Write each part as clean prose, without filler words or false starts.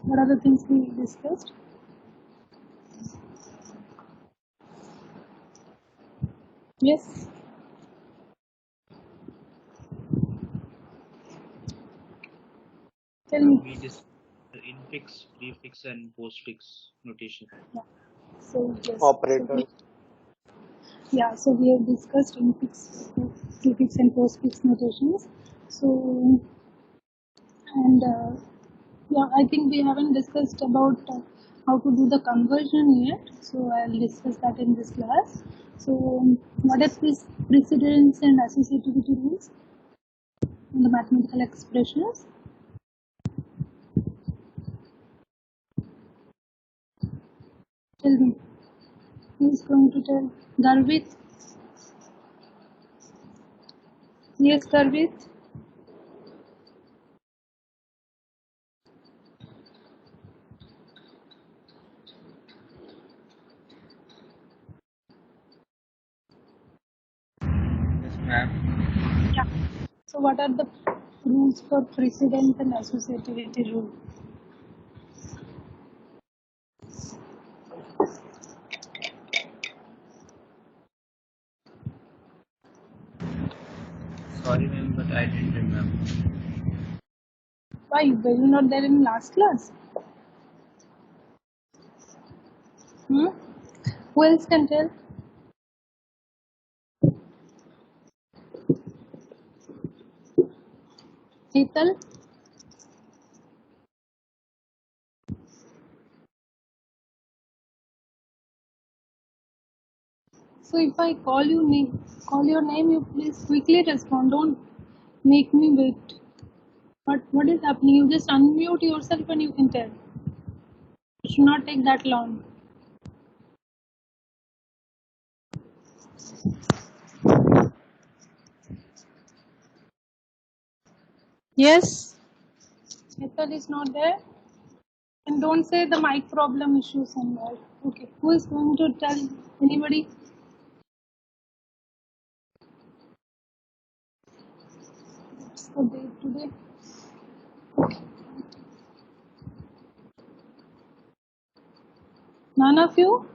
What are the things we discussed? Yes. Tell me. We discussed infix, prefix, and postfix notation. Yeah. So yes. Operators. So we have discussed infix, prefix, and postfix notations. So and yeah, I think we haven't discussed about how to do the conversion yet. So I'll discuss that in this class. So what is this precedence and associativity rules in the mathematical expressions? Tell me. Who is going to tell? Garvit? Yes, Garvit? Yes, ma'am. Yeah. So what are the rules for precedence and associativity rule? Sorry, ma'am, but I didn't remember. Why? Were you not there in last class? Hmm? Who else can tell? Hetal? So if I call your name, you please quickly respond. Don't make me wait. But what is happening? You just unmute yourself and you can tell. It should not take that long. Yes? Hetal is not there. And don't say the mic problem issue somewhere. Okay. Who is going to tell? Anybody? What's the date today? None of you?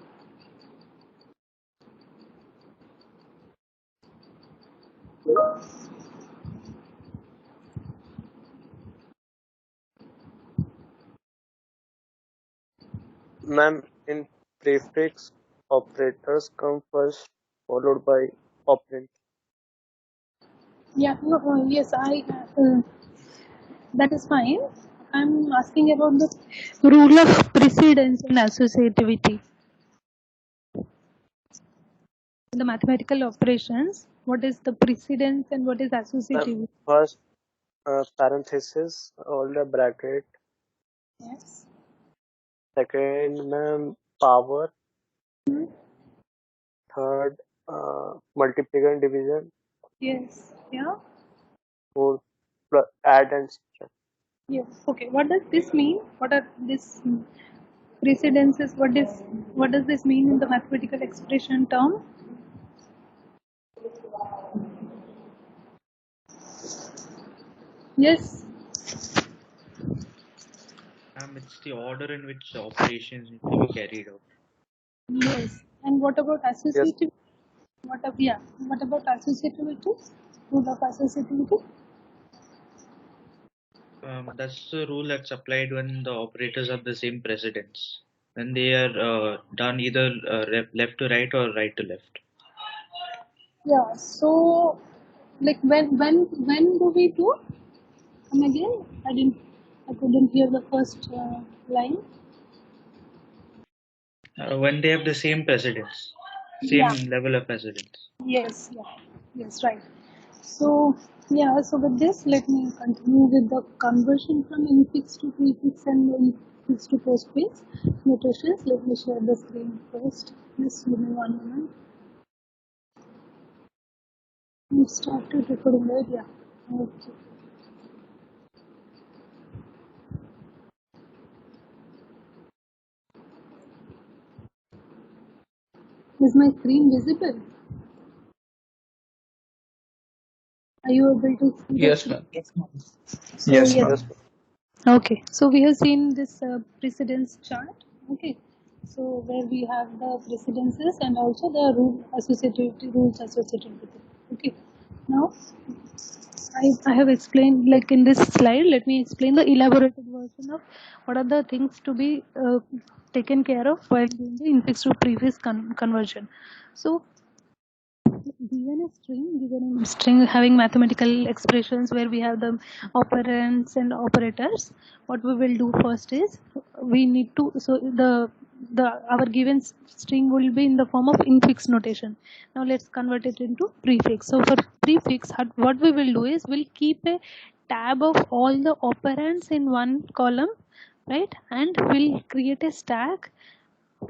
Ma'am, in prefix, operators come first, followed by operand. Yeah, no, yes, that is fine. I'm asking about the rule of precedence and associativity. The mathematical operations, what is the precedence and what is associativity? First, parenthesis, all the bracket. Yes. Second, ma'am, power. Hmm? Third, multiplication and division. Yes. Yeah. Fourth, add and subtract. Yes. Okay. What does this mean? What are this precedences? What does this mean in the mathematical expression term? Yes. It's the order in which operations need to be carried out. Yes. And what about Yes. associativity? What about associativity? Rule of associativity? That's the rule that's applied when the operators have the same precedence. When they are done either left to right or right to left. Yeah. So, like when do we do? Come again? I couldn't hear the first line. When they have the same precedence, Yeah. same level of precedence. Yes. Yeah. Yes. Right. So yeah. So with this, let me continue with the conversion from infix to prefix and infix to postfix notations. Let me share the screen first. Just give me 1 moment. You started recording, right? Yeah. Okay. Is my screen visible? Are you able to see the Yes, screen? ma'am. So Yes, yes. ma'am. Okay, so we have seen this precedence chart. Okay, so where we have the precedences and also the rules associated with it. Okay, now I have explained, like in this slide, let me explain the elaborated version of what are the things to be taken care of while doing the infix to prefix conversion. So given a string having mathematical expressions where we have the operands and operators, what we will do first is we need to, so the our given string will be in the form of infix notation. Now let's convert it into prefix. So for prefix, what we will do is we'll keep a tab of all the operands in one column, right, and we'll create a stack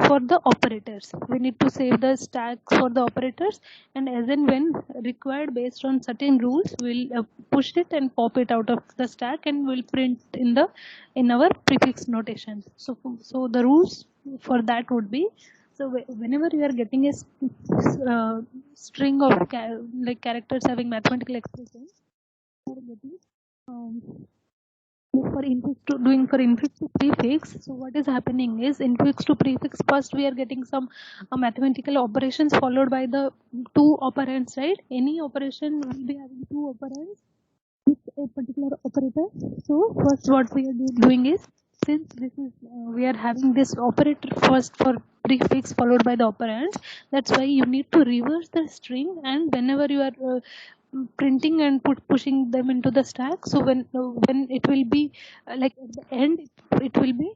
for the operators. We need to save the stacks for the operators, and as and when required based on certain rules, we'll push it and pop it out of the stack and we'll print in our prefix notation. So the rules for that would be, so whenever you are getting a string of like characters having mathematical expressions, you are getting um, for infix to doing for infix to prefix. So what is happening is infix to prefix, first we are getting some mathematical operations followed by the two operands, right? Any operation will be having two operands with a particular operator. So first what we are doing is, since this is we are having this operator first for prefix followed by the operands, that's why you need to reverse the string, and whenever you are printing and pushing them into the stack, so when it will be like at the end, it will be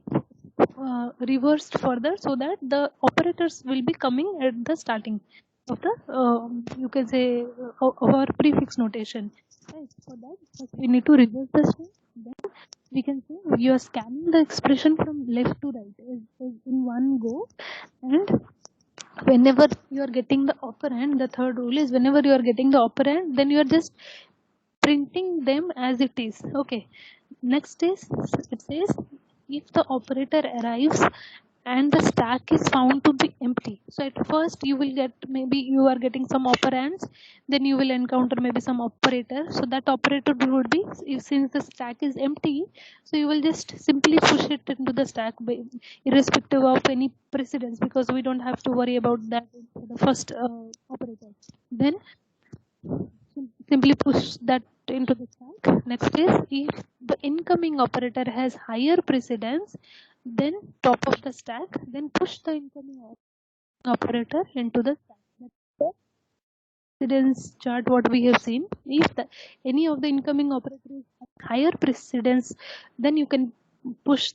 reversed further, so that the operators will be coming at the starting of the you can say our prefix notation, right? For that first we need to reverse the string, then we can say you are scanning the expression from left to right is in one go. And whenever you are getting the operand, the third rule is whenever you are getting the operand, then you are just printing them as it is. Okay, next is, it says if the operator arrives and the stack is found to be empty. So at first you will get, maybe you are getting some operands, then you will encounter maybe some operator. So that operator would be, since the stack is empty, so you will just simply push it into the stack irrespective of any precedence, because we don't have to worry about that for the first operator. Then simply push that into the stack. Next is, if the incoming operator has higher precedence then top of the stack, then push the incoming operator into the stack. That's the precedence chart what we have seen. If any of the incoming operator is higher precedence, then you can push.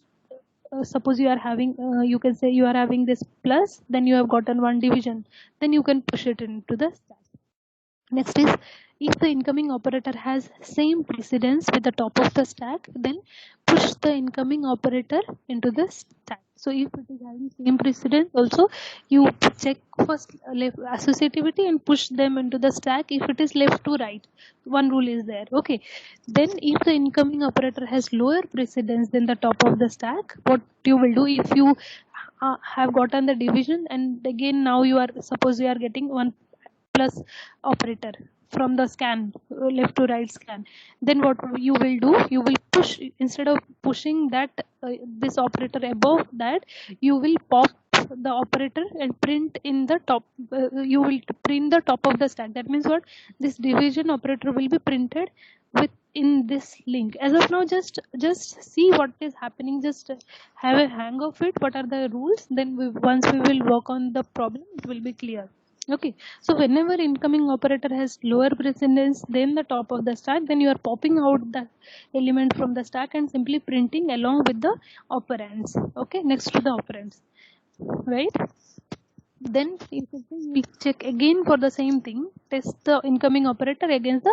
Suppose you are having, you can say you are having this plus, then you have gotten one division, then you can push it into the stack. Next is, if the incoming operator has same precedence with the top of the stack, then push the incoming operator into the stack. So if it is having same precedence, also you check first left associativity and push them into the stack if it is left to right. One rule is there. Okay. Then if the incoming operator has lower precedence than the top of the stack, what you will do, if you have gotten the division and again now you are, suppose you are getting one plus operator from the scan, left to right scan, then what you will do, you will push, instead of pushing that this operator above that, you will pop the operator and print in the top, you will print the top of the stack. That means what, this division operator will be printed with in this link. As of now, just see what is happening, just have a hang of it, what are the rules, then once we will work on the problem, it will be clear. Okay, so whenever incoming operator has lower precedence than the top of the stack, then you are popping out the element from the stack and simply printing along with the operands. Okay, next to the operands, right? Then you can say we check again for the same thing, test the incoming operator against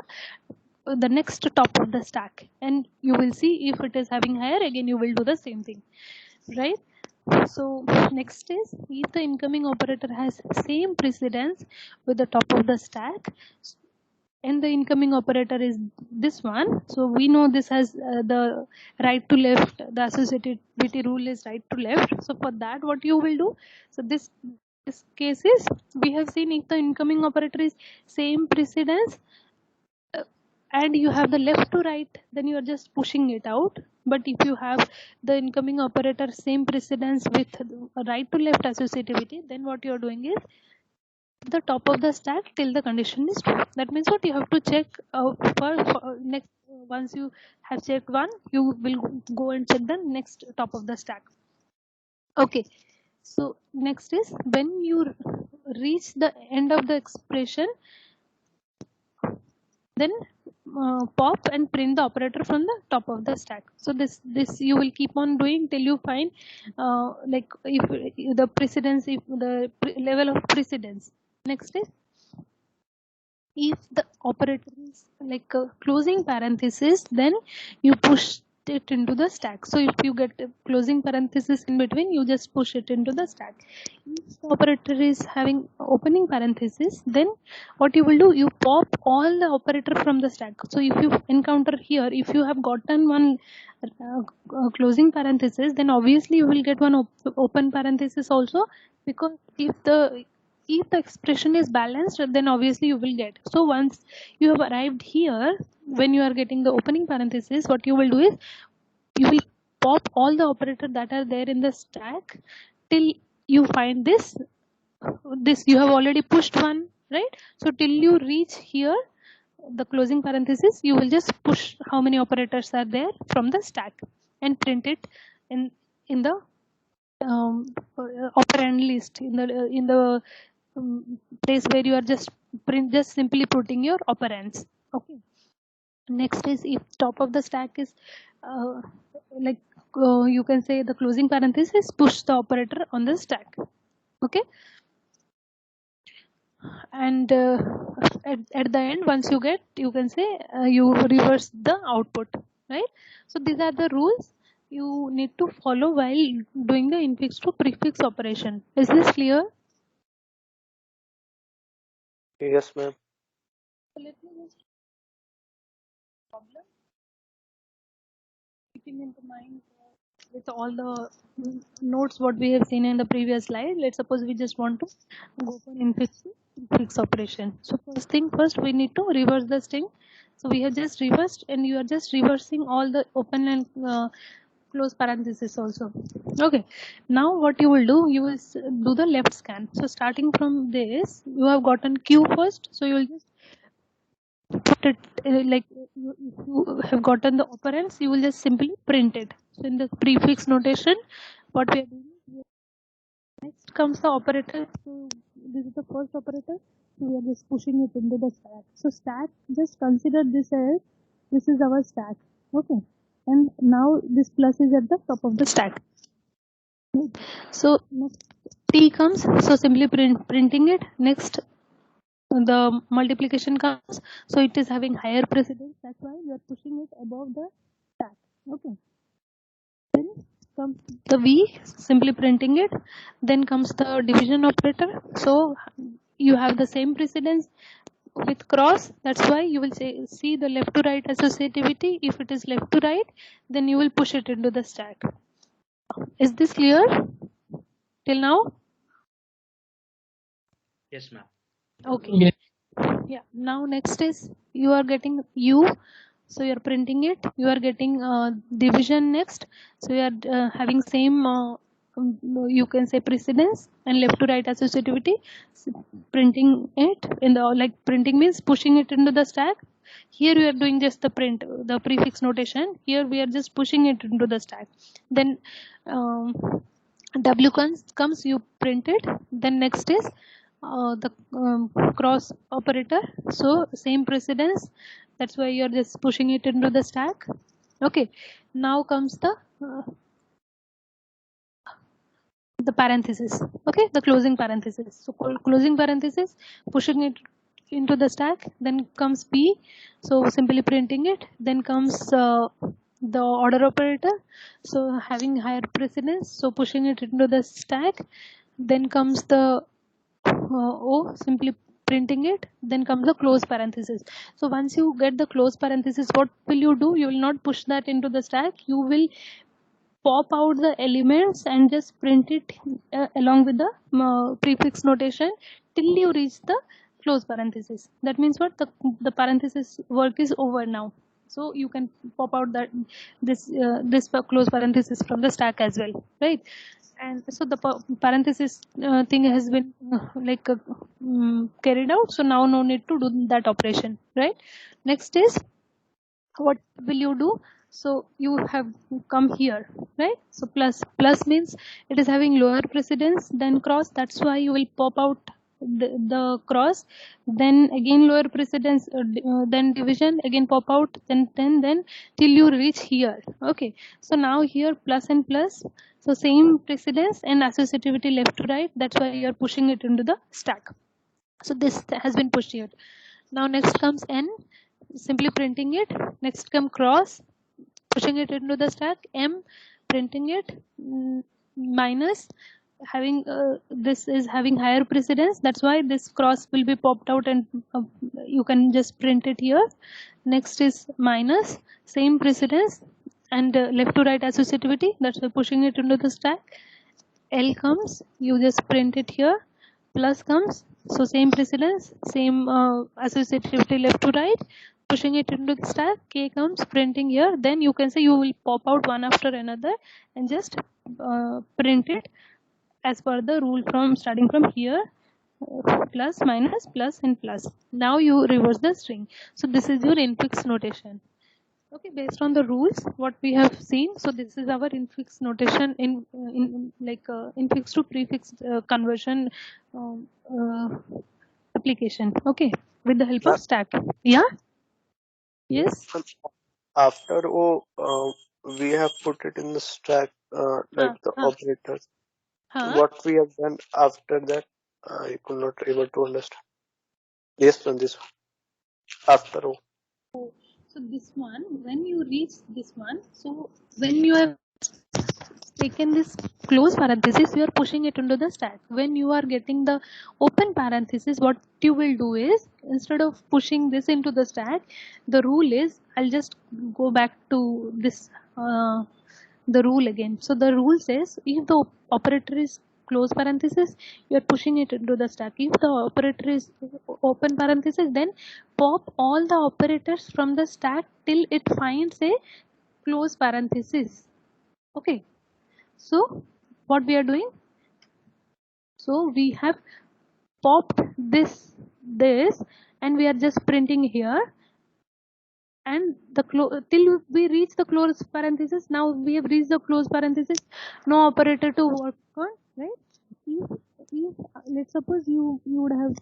the next top of the stack, and you will see if it is having higher, again you will do the same thing, right? So next is, if the incoming operator has same precedence with the top of the stack and the incoming operator is this one, so we know this has the right to left, the associativity rule is right to left. So for that what you will do, so this case is, we have seen if the incoming operator is same precedence and you have the left to right, then you are just pushing it out. But if you have the incoming operator same precedence with right to left associativity, then what you are doing is the top of the stack till the condition is true. That means what you have to check for next. Once you have checked one, you will go and check the next top of the stack. Okay, so next is when you reach the end of the expression, then pop and print the operator from the top of the stack. So this you will keep on doing till you find like if the precedence, if the level of precedence. Next is if the operator is like a closing parenthesis, then you push it into the stack. So if you get a closing parenthesis in between, you just push it into the stack. If the operator is having opening parenthesis, then what you will do, you pop all the operator from the stack. So if you encounter here, if you have gotten one closing parenthesis, then obviously you will get one open parenthesis also, because if the expression is balanced, then obviously you will get. So once you have arrived here, when you are getting the opening parenthesis, what you will do is you will pop all the operators that are there in the stack till you find this you have already pushed one, right? So till you reach here the closing parenthesis, you will just push how many operators are there from the stack and print it in the operand list, in the place where you are just simply putting your operands. Okay, next is if top of the stack is like you can say the closing parenthesis, push the operator on the stack. Okay, and at the end, once you get, you can say you reverse the output, right? So these are the rules you need to follow while doing the infix to prefix operation. Is this clear? Yes, ma'am. So let me just problem keeping into mind with all the notes what we have seen in the previous slide. Let's suppose we just want to go for infix operation. So first thing first, we need to reverse the string. So we have just reversed, and you are just reversing all the open and close parenthesis also. Okay, now what you will do, you will do the left scan. So starting from this, you have gotten Q first, so you will just put it like if you have gotten the operands, you will just simply print it. So in the prefix notation, what we are doing is next comes the operator. So this is the first operator. So we are just pushing it into the stack. So stack, just consider this as this is our stack. Okay, and now this plus is at the top of the stack. So next T comes. So simply printing it. Next the multiplication comes, so it is having higher precedence, that's why we are pushing it above the stack. Okay, then comes the V, simply printing it. Then comes the division operator. So you have the same precedence with cross, that's why you will see the left to right associativity. If it is left to right, then you will push it into the stack. Is this clear till now? Yes, ma'am. Okay. Yeah, now next is you are getting U, so you are printing it. You are getting division next, so you are having same you can say precedence and left to right associativity. So printing it in the, like printing means pushing it into the stack. Here we are doing just the print, the prefix notation. Here we are just pushing it into the stack. Then W comes, you print it. Then next is the cross operator. So same precedence. That's why you're just pushing it into the stack. Okay. Now comes the parenthesis. Okay, the closing parenthesis. So closing parenthesis, pushing it into the stack. Then comes P. So simply printing it. Then comes the order operator. So having higher precedence. So pushing it into the stack. Then comes the O, simply printing it. Then comes the close parenthesis. So once you get the close parenthesis, what will you do? You will not push that into the stack. You will pop out the elements and just print it along with the prefix notation till you reach the close parenthesis. That means what? The parenthesis work is over now. So you can pop out that this close parenthesis from the stack as well, right? And so the parenthesis thing has been carried out. So now no need to do that operation, right? Next is, what will you do? So you have come here, right? So plus means it is having lower precedence than cross. That's why you will pop out the cross. Then again lower precedence, then division, again pop out, then till you reach here. Okay. So now here plus and plus. So same precedence and associativity left to right. That's why you are pushing it into the stack. So this has been pushed here. Now next comes n, simply printing it. Next come cross, pushing it into the stack. M, printing it. Minus, having this is having higher precedence. That's why this cross will be popped out, and you can just print it here. Next is minus, same precedence and left to right associativity. That's why pushing it into the stack. L comes, you just print it here. Plus comes, so same precedence, same associativity left to right, pushing it into the stack. K comes, printing here. Then you can say you will pop out one after another and just print it as per the rule from starting from here. Plus, minus, plus and plus. Now you reverse the string. So this is your infix notation. Okay, based on the rules what we have seen, so this is our infix notation in infix to prefix conversion application. Okay, with the help of stack. Yeah. Yes. After O, we have put it in the stack, like the operators. What we have done after that, I could not able to understand. Yes, from this after O. So this one, when you reach this one, so when you have taken this close parenthesis, you are pushing it into the stack. When you are getting the open parenthesis, what you will do is, instead of pushing this into the stack, the rule is, I'll just go back to this the rule again. So the rule says, if the operator is close parenthesis, you are pushing it into the stack. If the operator is open parenthesis, then pop all the operators from the stack till it finds a close parenthesis. Okay. So what we are doing? So we have popped this and we are just printing here, and the till we reach the close parenthesis. Now we have reached the close parenthesis, no operator to work on, right? If let's suppose you would have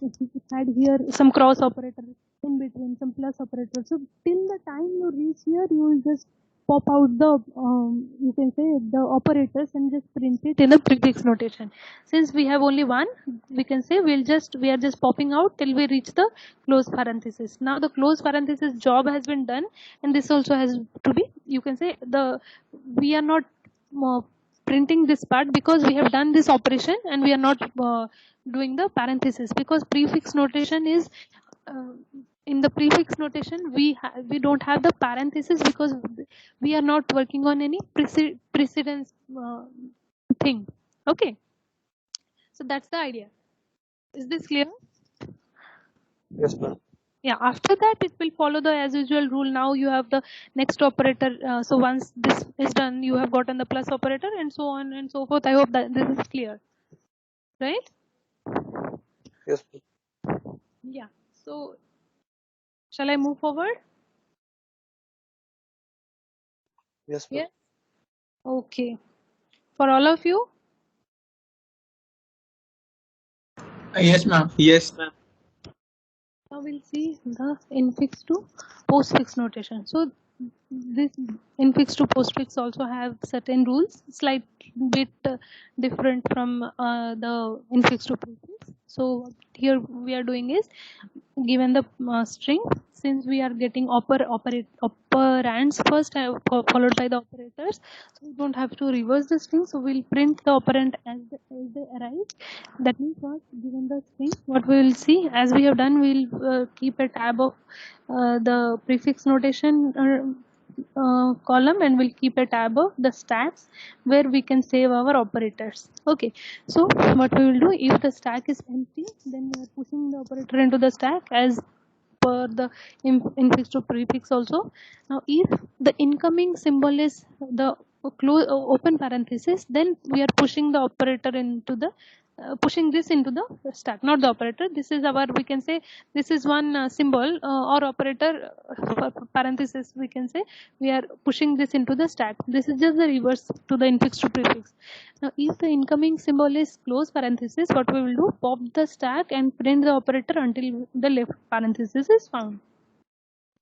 had here some cross operator in between, some plus operator. So till the time you reach here, you will just pop out the you can say the operators and just print it in a prefix notation. Since we have only one, we can say we are just popping out till we reach the close parenthesis. Now the close parenthesis job has been done, and this also has to be, you can say, we are not printing this part because we have done this operation, and we are not doing the parenthesis, because prefix notation is in the prefix notation we don't have the parenthesis because we are not working on any precedence thing. Okay, so that's the idea. Is this clear? Yes, ma'am. Yeah, after that it will follow the as usual rule. Now you have the next operator. So once this is done, you have gotten the plus operator, and so on and so forth. I hope that this is clear, right? Yes, ma'am. Yeah. So shall I move forward? Yes, ma'am. Yes. Okay. For all of you? Yes, ma'am. Yes, ma'am. Now we'll see the infix to postfix notation. So this infix to postfix also have certain rules, slight bit different from the infix to prefix. So what here we are doing is, given the string, since we are getting operands first followed by the operators, so we don't have to reverse the string. So we'll print the operand as they arrive. That means what, given the string, what we will see, as we have done, we'll keep a tab of the prefix notation column and we'll keep a tab of the stacks where we can save our operators. Okay, so what we will do, if the stack is empty, then we are pushing the operator into the stack as per the infix to prefix also. Now if the incoming symbol is the open parenthesis, then we are pushing the operator into the pushing this into the stack, not the operator. This is our, we can say, this is one symbol or operator parenthesis, we can say. We are pushing this into the stack. This is just the reverse to the infix to prefix. Now if the incoming symbol is close parenthesis, what we will do, pop the stack and print the operator until the left parenthesis is found.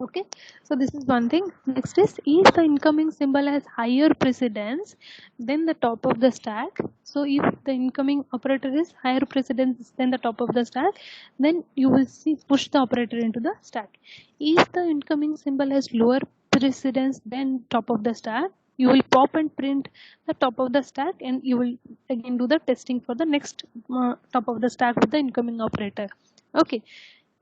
Okay, so this is one thing. Next is, if the incoming symbol has higher precedence than the top of the stack, so if the incoming operator is higher precedence than the top of the stack, then you will see push the operator into the stack. If the incoming symbol has lower precedence than top of the stack, you will pop and print the top of the stack and you will again do the testing for the next top of the stack with the incoming operator. Okay,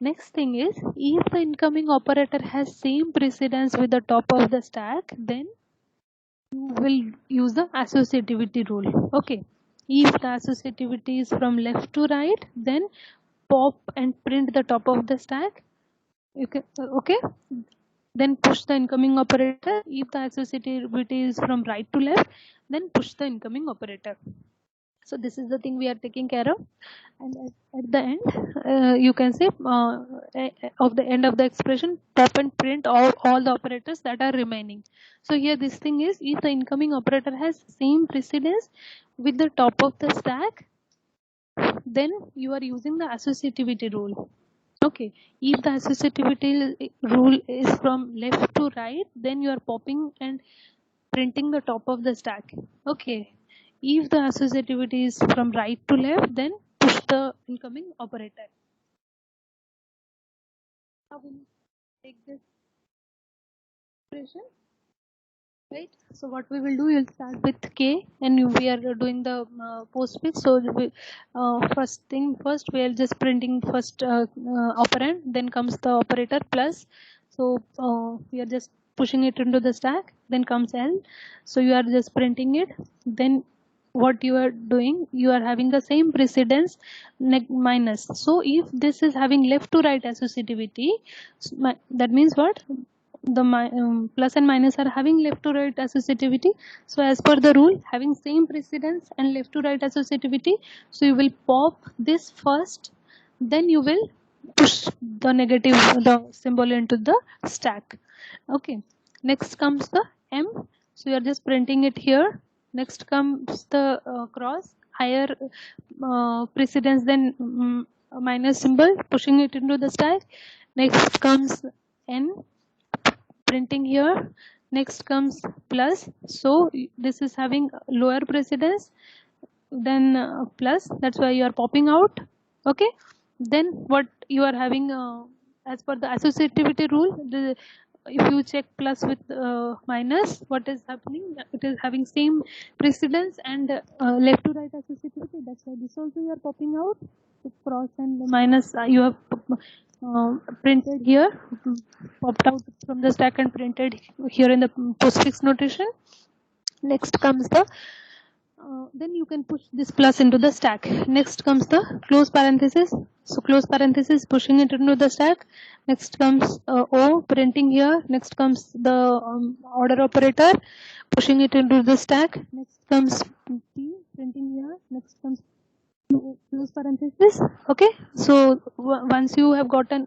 next thing is, if the incoming operator has same precedence with the top of the stack, then you will use the associativity rule. Okay, if the associativity is from left to right, then pop and print the top of the stack. Okay, then push the incoming operator. If the associativity is from right to left, then push the incoming operator. So this is the thing we are taking care of, and at the end you can say of the end of the expression, pop and print all the operators that are remaining. So here this thing is, if the incoming operator has same precedence with the top of the stack, then you are using the associativity rule. Okay, if the associativity rule is from left to right, then you are popping and printing the top of the stack. Okay, if the associativity is from right to left, then push the incoming operator. Now we'll take this expression, right? So what we will do, we'll start with K and we are doing the postfix. So we, first thing first, we are just printing first operand, then comes the operator plus. So we are just pushing it into the stack, then comes L. So you are just printing it. Then what you are doing, you are having the same precedence minus. So if this is having left to right associativity, that means what, the plus and minus are having left to right associativity. So as per the rule, having same precedence and left to right associativity, so you will pop this first, then you will push the negative, the symbol into the stack. Okay, next comes the M. So you are just printing it here. Next comes the cross, higher precedence than minus symbol, pushing it into the stack. Next comes N, printing here. Next comes plus. So this is having lower precedence than plus, that's why you are popping out. Okay, then what you are having as per the associativity rule, if you check plus with minus, what is happening, it is having same precedence and left to right associativity, that's why this also you are popping out. The cross and the minus you have printed here, popped out from the stack and printed here in the postfix notation. Next comes the then you can push this plus into the stack. Next comes the close parenthesis. So close parenthesis, pushing it into the stack. Next comes O, printing here. Next comes the order operator, pushing it into the stack. Next comes T, printing here. Next comes close parenthesis. Okay, so once you have gotten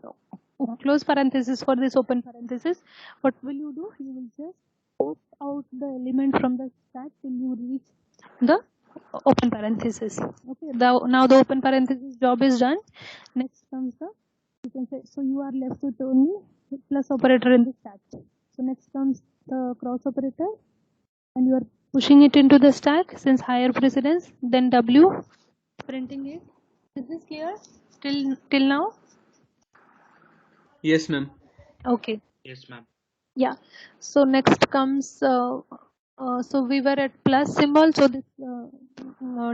close parenthesis for this open parenthesis, what will you do? You will just pop out the element from the stack till you reach the open parenthesis. Okay, now the open parenthesis job is done. Next comes the, you can say, so you are left with only plus operator in the stack. So next comes the cross operator and you are pushing it into the stack since higher precedence, then W, printing it. Is this clear till now? Yes, ma'am. Okay. Yes, ma'am. Yeah, so next comes So we were at plus symbol, so this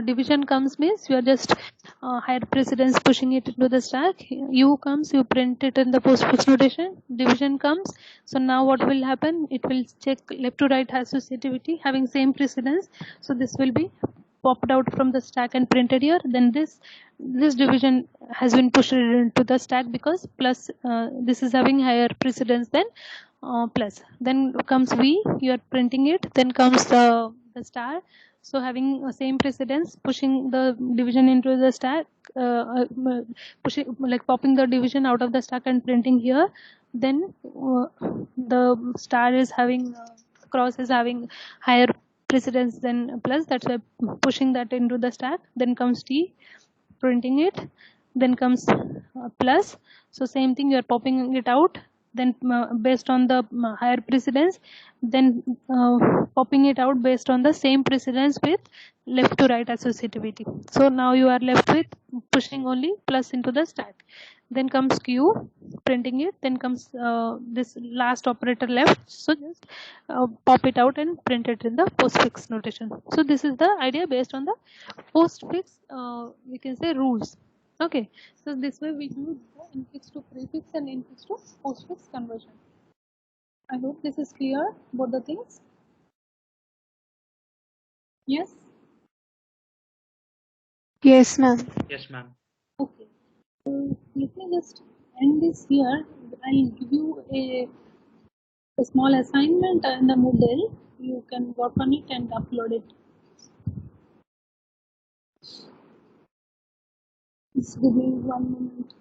division comes means you are just higher precedence pushing it into the stack. U comes, you print it in the postfix notation. Division comes, so now what will happen? It will check left to right associativity having same precedence. So this will be popped out from the stack and printed here. Then this division has been pushed into the stack because plus this is having higher precedence than plus. Then comes V, you are printing it. Then comes the star, so having same precedence, pushing the division into the stack, pushing like popping the division out of the stack and printing here. Then the star is having cross is having higher precedence than plus, that's why pushing that into the stack. Then comes T, printing it. Then comes plus, so same thing, you are popping it out. Then based on the higher precedence, then popping it out based on the same precedence with left to right associativity. So now you are left with pushing only plus into the stack. Then comes Q, printing it. Then comes this last operator left, so just pop it out and print it in the postfix notation. So this is the idea based on the postfix, we can say rules. Okay, so this way we use the infix to prefix and infix to postfix conversion. I hope this is clear, both the things. Yes. Yes, ma'am. Yes, ma'am. Okay, so let me just end this here. I'll give you a small assignment in the Moodle. You can work on it and upload it. Just give me 1 minute.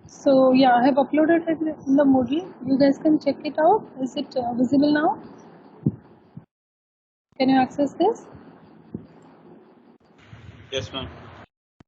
So yeah, I have uploaded it in the Moodle. You guys can check it out. Is it visible now? Can you access this? Yes, ma'am.